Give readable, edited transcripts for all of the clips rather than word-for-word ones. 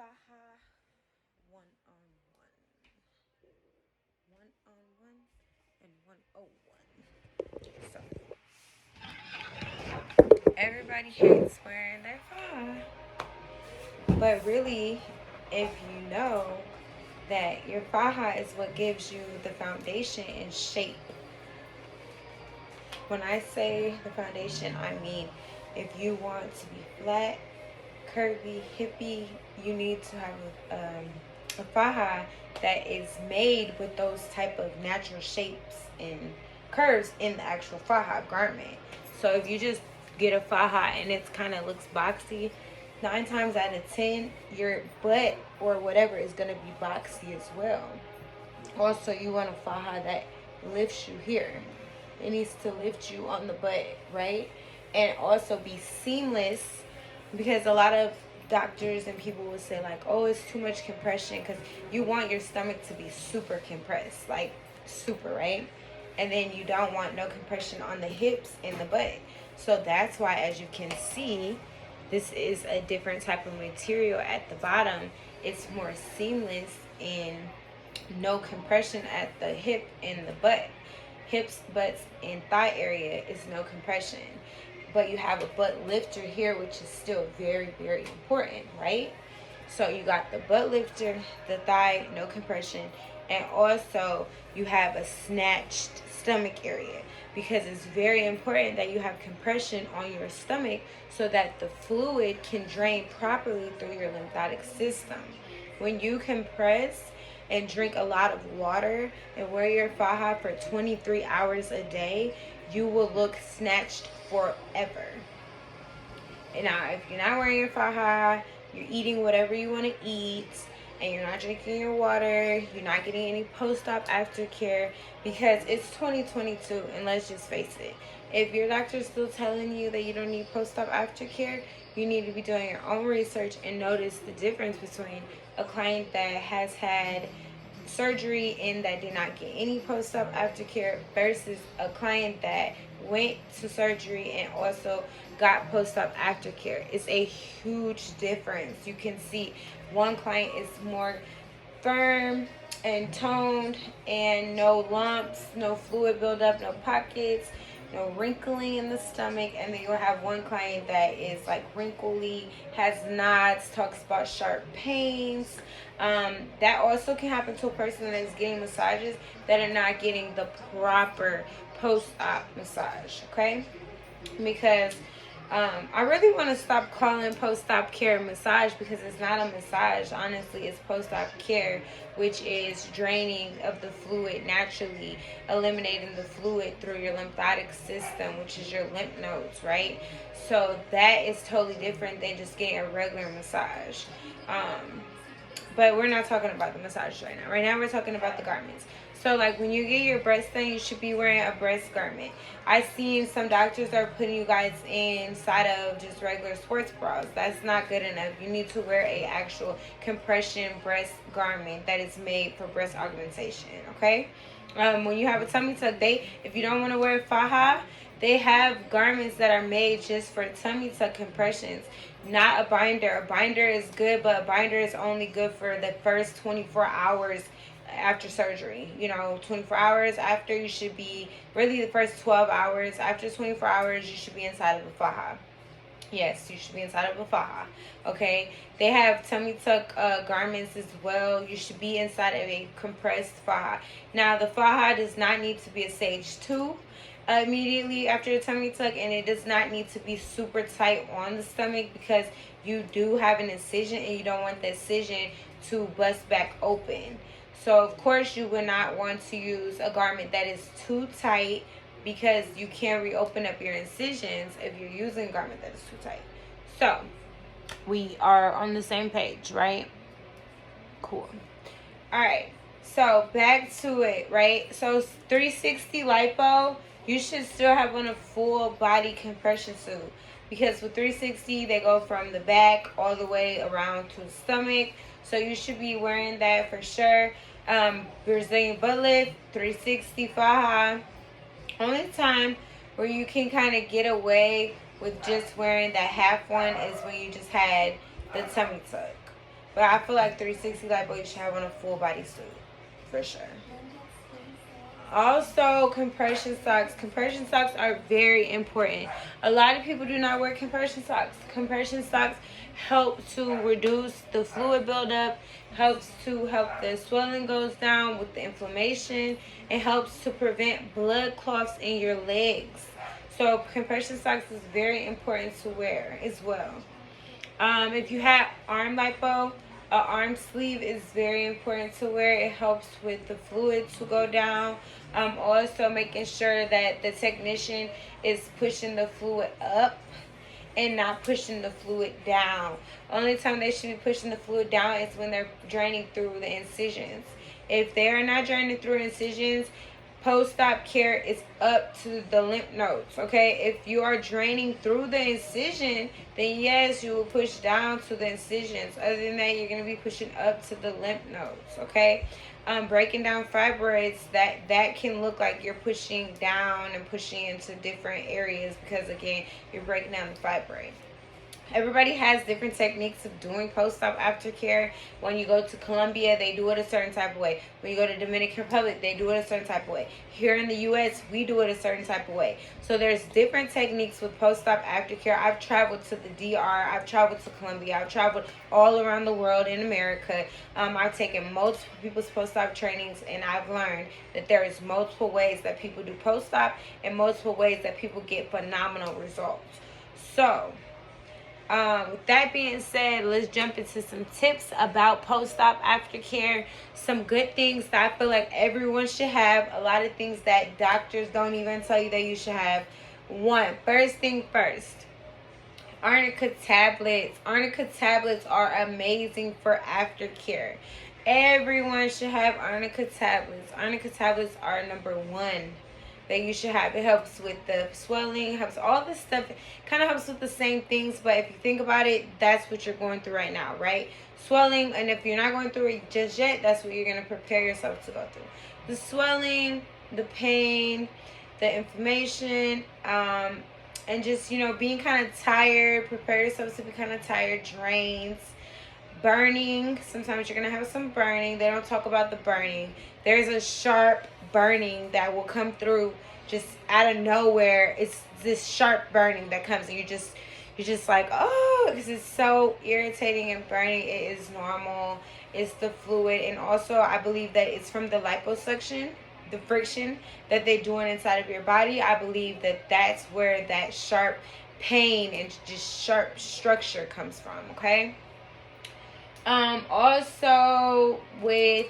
Faja one-on-one. One-on-one and 101. So, everybody hates wearing their faja. But really, if you know that your faja is what gives you the foundation and shape. When I say the foundation, I mean if you want to be flat, curvy, hippie, you need to have a faja that is made with those type of natural shapes and curves in the actual faja garment. So if you just get a faja and it kind of looks boxy, 9 times out of 10 your butt or whatever is going to be boxy as well. Also, you want a faja that lifts you here. It needs to lift you on the butt, right? And also be seamless, because a lot of doctors and people will say like, oh, it's too much compression, because you want your stomach to be super compressed, like super, right? And then you don't want no compression on the hips and the butt. So that's why, as you can see, this is a different type of material at the bottom. It's more seamless and no compression at the hip and the butt. Hips, butts, and thigh area is no compression. But you have a butt lifter here, which is still very, very important, right? So you got the butt lifter, the thigh, no compression, and also you have a snatched stomach area, because it's very important that you have compression on your stomach so that the fluid can drain properly through your lymphatic system. When you compress and drink a lot of water and wear your faja for 23 hours a day, you will look snatched forever. And now, if you're not wearing your faja, you're eating whatever you want to eat, and you're not drinking your water, you're not getting any post-op aftercare, because it's 2022, and let's just face it. If your doctor's still telling you that you don't need post-op aftercare, you need to be doing your own research and notice the difference between a client that has had surgery and that did not get any post-op aftercare versus a client that went to surgery and also got post-op aftercare. It's a huge difference. You can see one client is more firm and toned and no lumps, no fluid buildup, no pockets, no wrinkling in the stomach. And then you'll have one client that is like wrinkly, has knots, talks about sharp pains. That also can happen to a person that is getting massages that are not getting the proper post-op massage, okay? Because I really want to stop calling post-op care massage, because it's not a massage. Honestly, it's post-op care, which is draining of the fluid naturally, eliminating the fluid through your lymphatic system, which is your lymph nodes, right? So that is totally different than just getting a regular massage. But we're not talking about the massage right now. Right now we're talking about the garments. So like when you get your breast done, you should be wearing a breast garment. I've seen some doctors are putting you guys inside of just regular sports bras. That's not good enough. You need to wear a actual compression breast garment that is made for breast augmentation, okay? When you have a tummy tuck, if you don't want to wear faja, they have garments that are made just for tummy tuck compressions, not a binder. A binder is good, but a binder is only good for the first 24 hours after surgery. 24 hours after, you should be, really the first 12 hours. After 24 hours, you should be inside of a faja. Yes, you should be inside of a faja. Okay? They have tummy tuck garments as well. You should be inside of a compressed faja. Now, the faja does not need to be a stage 2 immediately after the tummy tuck, and it does not need to be super tight on the stomach, because you do have an incision and you don't want the incision to bust back open. So, of course, you would not want to use a garment that is too tight, because you can't reopen up your incisions if you're using a garment that is too tight. So, we are on the same page, right? Cool. All right. So, back to it, right? So, 360 lipo, you should still have on a full body compression suit, because with 360, they go from the back all the way around to the stomach. So, you should be wearing that for sure. Brazilian butt lift, 360 faja. Only time where you can kind of get away with just wearing that half one is when you just had the tummy tuck. But I feel like 360 lipo you should have on a full body suit for sure. Also, compression socks. Compression socks are very important. A lot of people do not wear compression socks. Compression socks help to reduce the fluid buildup, helps to help the swelling goes down with the inflammation, and helps to prevent blood clots in your legs. So compression socks is very important to wear as well. If you have arm lipo, an arm sleeve is very important to wear. It helps with the fluid to go down. Also making sure that the technician is pushing the fluid up and not pushing the fluid down. Only time they should be pushing the fluid down is when they're draining through the incisions. If they are not draining through incisions, post-op care is up to the lymph nodes, okay? If you are draining through the incision, then yes, you will push down to the incisions. Other than that, you're going to be pushing up to the lymph nodes, okay? Breaking down fibroids, that can look like you're pushing down and pushing into different areas because, again, you're breaking down the fibroid. Everybody has different techniques of doing post-op aftercare. When you go to Colombia, they do it a certain type of way. When you go to Dominican Republic, they do it a certain type of way. Here in the U.S., we do it a certain type of way. So there's different techniques with post-op aftercare. I've traveled to the DR. I've traveled to Colombia. I've traveled all around the world in America. I've taken multiple people's post-op trainings, and I've learned that there is multiple ways that people do post-op and multiple ways that people get phenomenal results. So with that being said, let's jump into some tips about post-op aftercare. Some good things that I feel like everyone should have. A lot of things that doctors don't even tell you that you should have. First thing first, arnica tablets. Arnica tablets are amazing for aftercare. Everyone should have arnica tablets. Arnica tablets are number one that you should have. It helps with the swelling, helps all this stuff. Kind of helps with the same things, but if you think about it, that's what you're going through right now, right? Swelling, and if you're not going through it just yet, that's what you're going to prepare yourself to go through. The swelling, the pain, the inflammation, and just, being kind of tired. Prepare yourself to be kind of tired. Drains. Burning. Sometimes you're going to have some burning. They don't talk about the burning. There's a sharp burning that will come through just out of nowhere. It's this sharp burning that comes, and you're just like, oh, because it's so irritating and burning. It is normal. It's the fluid, and also I believe that it's from the liposuction, the friction that they're doing inside of your body. I believe that that's where that sharp pain and just sharp structure comes from. Okay. Also with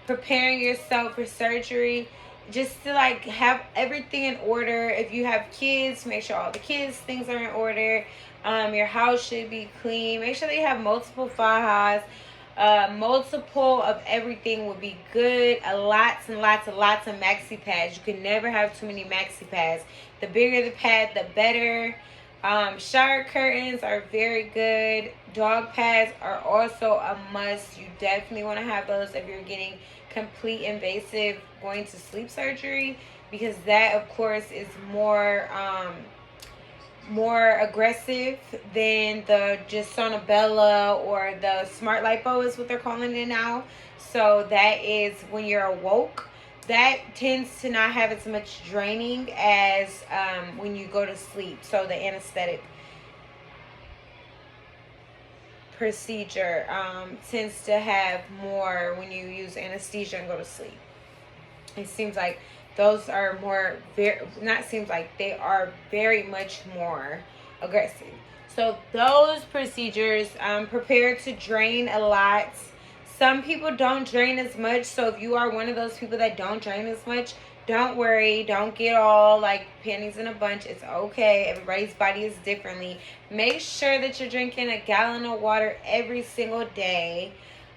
preparing yourself for surgery, just to have everything in order. If you have kids, make sure all the kids' things are in order. Your house should be clean. Make sure that you have multiple fajas. Multiple of everything would be good. Lots and lots and lots of maxi pads. You can never have too many maxi pads. The bigger the pad, the better. Shower curtains are very good. Dog pads are also a must. You definitely want to have those if you're getting complete invasive going to sleep surgery, because that, of course, is more aggressive than the just Sonabella or the smart lipo is what they're calling it now. So that is when you're awoke. That tends to not have as much draining as when you go to sleep. So the anesthetic procedure tends to have more when you use anesthesia and go to sleep. It seems like those are more, they are very much more aggressive. So those procedures, prepare to drain a lot. Some people don't drain as much, so if you are one of those people that don't drain as much, don't worry. Don't get all like panties in a bunch. It's okay. Everybody's body is differently. Make sure that you're drinking a gallon of water every single day.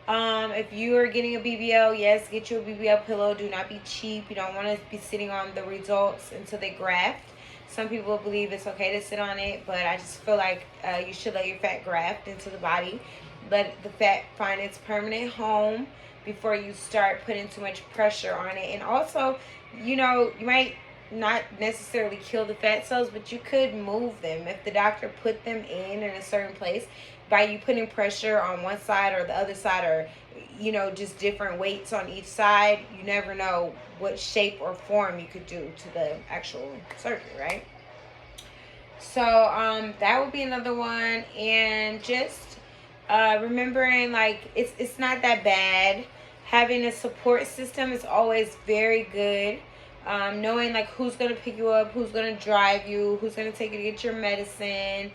If you are getting a BBL, yes, get you a BBL pillow. Do not be cheap. You don't want to be sitting on the results until they graft. Some people believe it's okay to sit on it, but I just feel like you should let your fat graft into the body. Let the fat find its permanent home before you start putting too much pressure on it. And also, you might not necessarily kill the fat cells, but you could move them. If the doctor put them in a certain place, by you putting pressure on one side or the other side, or you know, just different weights on each side, you never know what shape or form you could do to the actual surgery, right? So that would be another one. And just remembering, like, it's not that bad. Having a support system is always very good. Knowing like who's gonna pick you up, who's gonna drive you, who's gonna take you to get your medicine,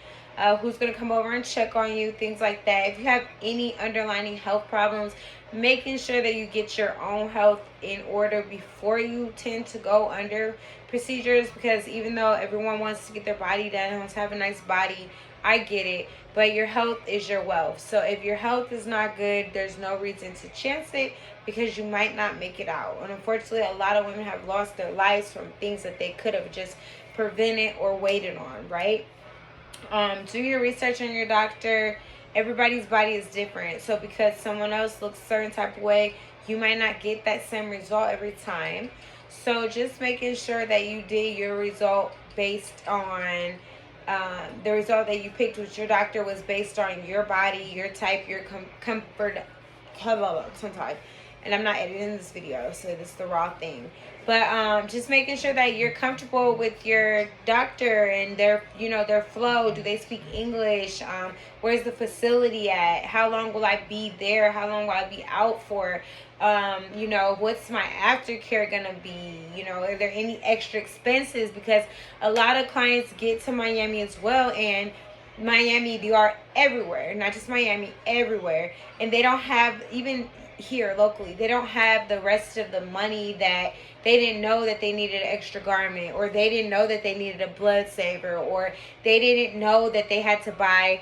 who's gonna come over and check on you, things like that. If you have any underlying health problems, making sure that you get your own health in order before you tend to go under procedures, because even though everyone wants to get their body done, wants to have a nice body, I get it, but your health is your wealth. So if your health is not good, there's no reason to chance it, because you might not make it out. And unfortunately, a lot of women have lost their lives from things that they could have just prevented or waited on, right? Do your research on your doctor. Everybody's body is different, so because someone else looks a certain type of way, you might not get that same result every time. So just making sure that you did your result based on the result that you picked with your doctor was based on your body, your type, your comfort, some type. And I'm not editing this video, so this is the raw thing. But just making sure that you're comfortable with your doctor and their, you know, their flow. Do they speak English? Where's the facility at? How long will I be there? How long will I be out for? You know, what's my aftercare gonna be? You know, are there any extra expenses? Because a lot of clients get to Miami as well, and Miami, they are everywhere, not just Miami, everywhere, and they don't have, even here locally, they don't have the rest of the money. That they didn't know that they needed an extra garment, or they didn't know that they needed a blood saver, or they didn't know that they had to buy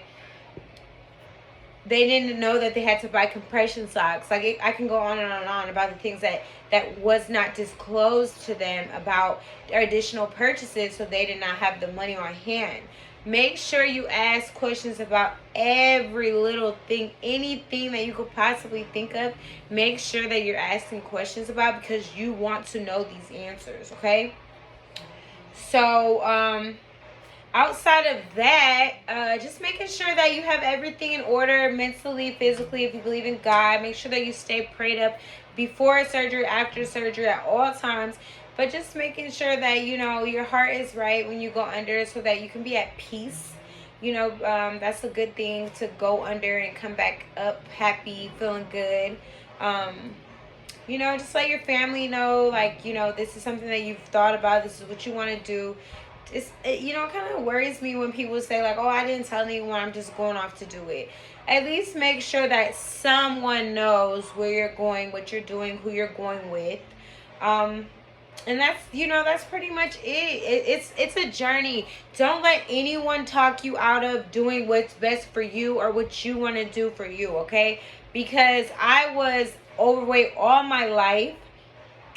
compression socks. Like I can go on and on and on about the things that was not disclosed to them about their additional purchases, so they did not have the money on hand. Make sure you ask questions about every little thing, anything that you could possibly think of. Make sure that you're asking questions about, because you want to know these answers, okay? So, outside of that, just making sure that you have everything in order mentally, physically. If you believe in God, make sure that you stay prayed up before surgery, after surgery, at all times. But just making sure that, you know, your heart is right when you go under, so that you can be at peace. You know, that's a good thing, to go under and come back up happy, feeling good. You know, just let your family know, like, you know, this is something that you've thought about. This is what you want to do. You know, it kind of worries me when people say, like, oh, I didn't tell anyone, I'm just going off to do it. At least make sure that someone knows where you're going, what you're doing, who you're going with. And that's, you know, that's pretty much it. It's a journey. Don't let anyone talk you out of doing what's best for you, or what you want to do for you, okay? Because I was overweight all my life.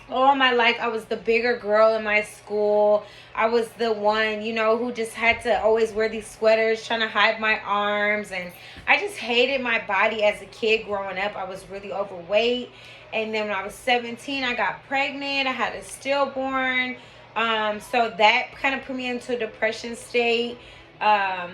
I was the bigger girl in my school. I was the one, you know, who just had to always wear these sweaters trying to hide my arms. And I just hated my body as a kid growing up. I was really overweight. And then when I was 17, I got pregnant. I had a stillborn. So that kind of put me into a depression state. And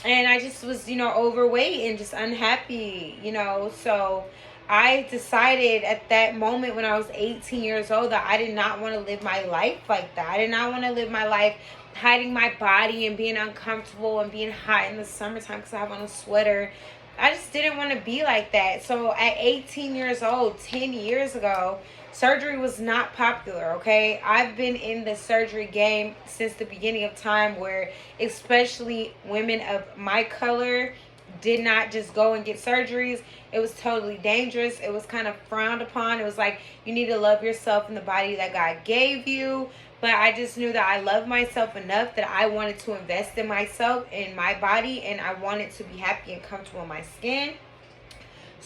I just was, you know, overweight and just unhappy, you know. So I decided at that moment when I was 18 years old that I did not want to live my life like that. I did not want to live my life hiding my body and being uncomfortable and being hot in the summertime because I have on a sweater. I just didn't want to be like that. So at 18 years old, 10 years ago, surgery was not popular, okay? I've been in the surgery game since the beginning of time, where especially women of my color did not just go and get surgeries. It was totally dangerous. It was kind of frowned upon. It was like, you need to love yourself in the body that God gave you. But I just knew that I loved myself enough that I wanted to invest in myself, in my body, and I wanted to be happy and comfortable in my skin.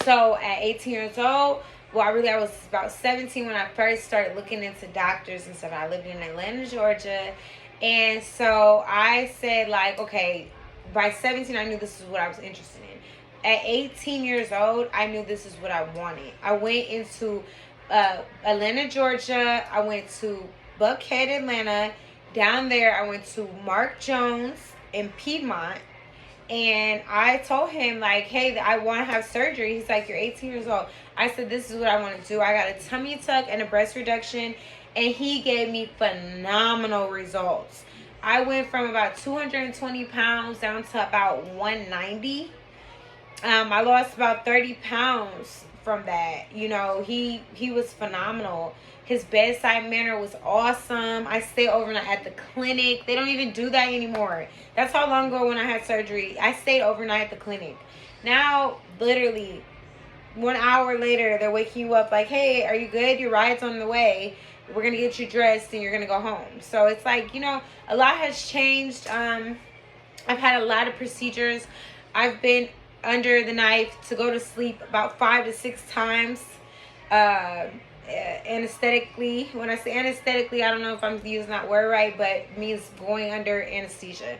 So at 18 years old, well, I was about 17 when I first started looking into doctors and stuff. I lived in Atlanta, Georgia. And so I said, like, okay, by 17, I knew this is what I was interested in. At 18 years old, I knew this is what I wanted. I went into Atlanta, Georgia. I went to Buckhead, Atlanta. Down there, I went to Mark Jones in Piedmont. And I told him, like, hey, I want to have surgery. He's like, you're 18 years old. I said, this is what I want to do. I got a tummy tuck and a breast reduction. And he gave me phenomenal results. I went from about 220 pounds down to about 190. I lost about 30 pounds from that. You know, he was phenomenal. His bedside manner was awesome. I stayed overnight at the clinic. They don't even do that anymore. That's how long ago when I had surgery. I stayed overnight at the clinic. Now, literally, 1 hour later, they're waking you up like, hey, are you good? Your ride's on the way. We're going to get you dressed and you're going to go home. So it's like, you know, a lot has changed. I've had a lot of procedures. I've been under the knife to go to sleep about 5 to 6 times. Anesthetically. When I say anesthetically, I don't know if I'm using that word right, but it means going under anesthesia.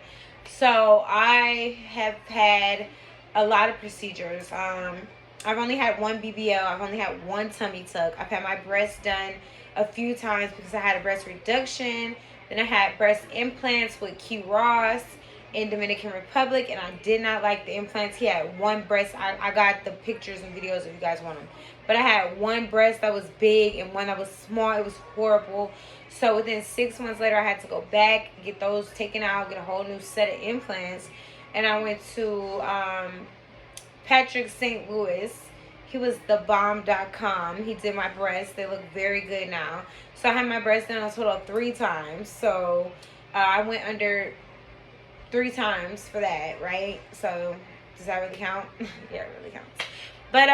So I have had a lot of procedures. I've only had one BBL. I've only had one tummy tuck. I've had my breast done a few times because I had a breast reduction. Then I had breast implants with Q Ross in Dominican Republic, and I did not like the implants. He had one breast. I got the pictures and videos if you guys want them. But I had one breast that was big and one that was small. It was horrible. So within 6 months later, I had to go back, get those taken out, get a whole new set of implants. And I went to Patrick St. Louis. He was thebomb.com. He did my breasts. They look very good now. So I had my breasts done a total of 3 times. So I went under 3 times for that, right? So does that really count? Yeah, it really counts. But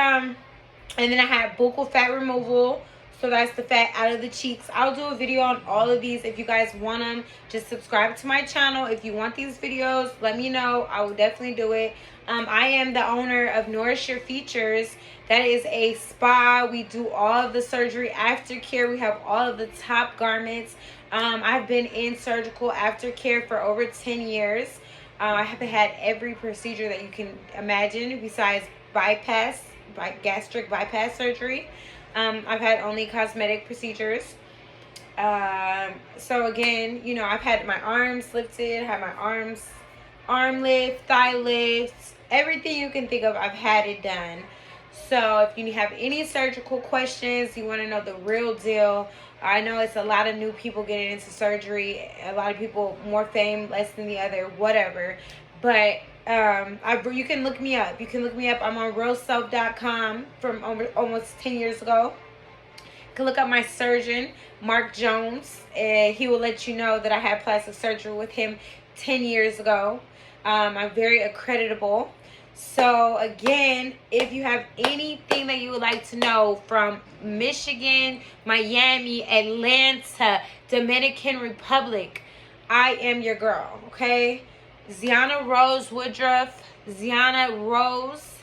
and then I had buccal fat removal. So that's the fat out of the cheeks. I'll do a video on all of these. If you guys want them, just subscribe to my channel. If you want these videos, let me know. I will definitely do it. I am the owner of Nourish Your Features. That is a spa. We do all of the surgery aftercare. We have all of the top garments. I've been in surgical aftercare for over 10 years. I have had every procedure that you can imagine besides gastric bypass surgery. I've had only cosmetic procedures. So again, you know, I've had my arms lifted, had my arm lift, thigh lifts, everything you can think of, I've had it done. So if you have any surgical questions, you want to know the real deal. I know it's a lot of new people getting into surgery. A lot of people, more fame, less than the other, whatever. But you can look me up. You can look me up. I'm on realself.com from almost 10 years ago. You can look up my surgeon, Mark Jones. He will let you know that I had plastic surgery with him 10 years ago. I'm very accreditable. So again, if you have anything that you would like to know from Michigan, Miami, Atlanta, Dominican Republic, I am your girl, okay? Zeunna Rose Woodruff, Zeunna Rose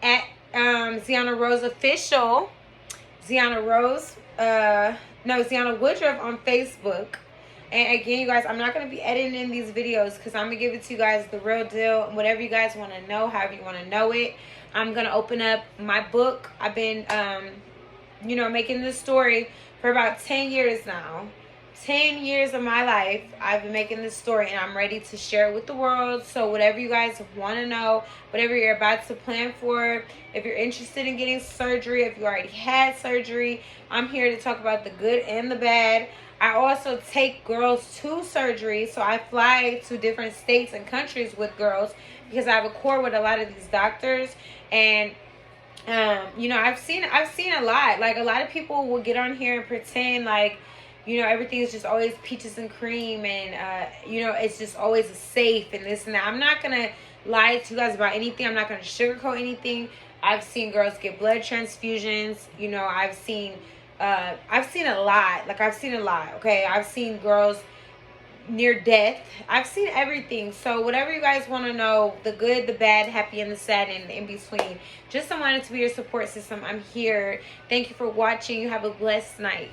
at Zeunna Rose Official, Zeunna Woodruff on Facebook. And again, you guys, I'm not going to be editing these videos because I'm going to give it to you guys the real deal. Whatever you guys want to know, however you want to know it. I'm going to open up my book. I've been, you know, making this story for about 10 years now. 10 years of my life, I've been making this story, and I'm ready to share it with the world. So whatever you guys want to know, whatever you're about to plan for, if you're interested in getting surgery, if you already had surgery, I'm here to talk about the good and the bad. I also take girls to surgery, so I fly to different states and countries with girls because I have a core with a lot of these doctors. And you know, I've seen a lot. Like, a lot of people will get on here and pretend like, you know, everything is just always peaches and cream, and you know, it's just always safe and this and that. I'm not gonna lie to you guys about anything. I'm not gonna sugarcoat anything. I've seen girls get blood transfusions. You know, I've seen a lot. Like, I've seen a lot. Okay, I've seen girls near death. I've seen everything. So whatever you guys want to know, the good, the bad, happy, and the sad, and in between, just I wanted to be your support system. I'm here. Thank you for watching. You have a blessed night.